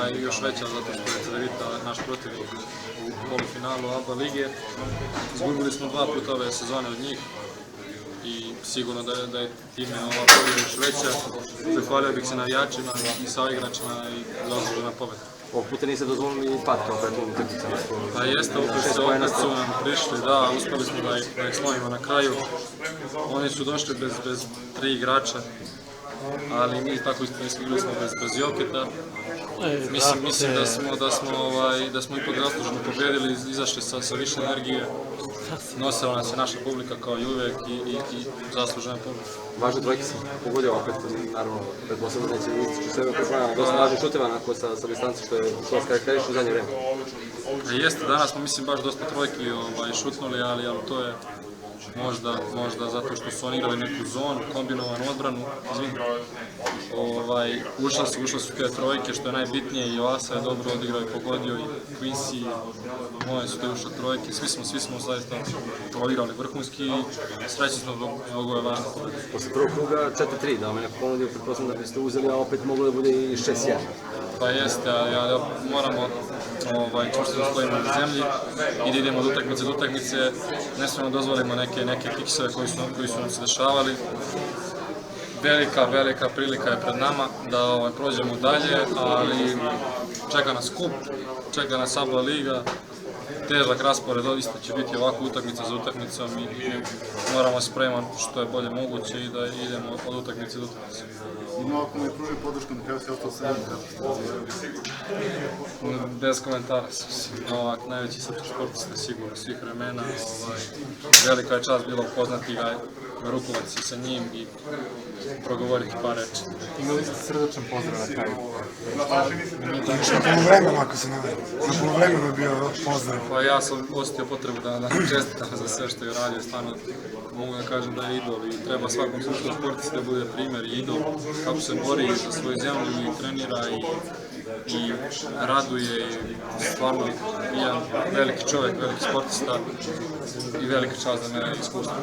ona je još veća zato što je Cedevita naš protivnik u polufinalu ABA lige. Izgubili smo 2 puta ove sezone od njih i sigurno da je time ova pobjeda još veća. Zahvalio bih se navijačima i saigračima i zaslužena pobjeda. Ovog puta niste dozvolili pad kao prethodnim utakmicama. Pa jeste, opet su nam prišli, da, uspeli smo da ih slomimo na kraju. Oni su došli bez 3 igrača, ali mi tako igrali smo bez Joketa. Mislim da smo ipak zasluženo pobjedili, izašli sa više energije. Nosila nas je naša publika kao i uvijek i zaslužena pobjeda. Važne trojke se pogodio opet, naravno, pretpostavljam da neće ističu sve problema, dosta važnih šuteva onako sa distanci što vas karakterišu u zadnje vreme. Jeste, danas smo mislim baš dosta trojki šutnuli, ali to je možda zato što su oni igrali neku zonu, kombinovanu odbranu, ušle su te trojke što je najbitnije i Oasa je dobro odigrao i pogodio i Quincy, moje su te ušle trojke, svi smo zaista odigrali vrhunski i srećni smo zbog ove važne pobjede. Posle prvog kruga 4-3, da vam je neko ponudio, pretpostavljam da biste uzeli, a opet moglo da bude i 6-1. Pa jeste, ali moramo čvrsto da stojimo na zemlji i da idemo od utakmice do utakmice, ne smemo dozvolimo neke kiksove koji su nam se dešavali. Velika prilika je pred nama da prođemo dalje, ali čeka nas kup, čeka nas ABA liga, težak raspored, isto će biti ovako utakmica za utakmicom i moramo se spremati što je bolje moguće i da idemo od utakmice do utakmice. Ima ako mu je pružio podršku, na kraju si ostao sam. Bez komentara sam. Novak, najveći srpski sportista sigurno svih vremena. Velika je čast bila upoznati ga, rukovati se sa njim i progovoriti par reči. Imali ste srdačan pozdrav na kraju. Na polovremenu, ako se ne varam. Na polovremenu je bio pozdrav. Pa ja sam osjetio potrebu da čestitam za sve što je radio, stvarno mogu da kažem da je idol i treba svakom srpskom sportisti da bude primjer i idol kako se bori za svoju zemlju i trenira i raduje i stvarno jedan veliki čovjek, veliki sportista i velika čast za mene iskustvo.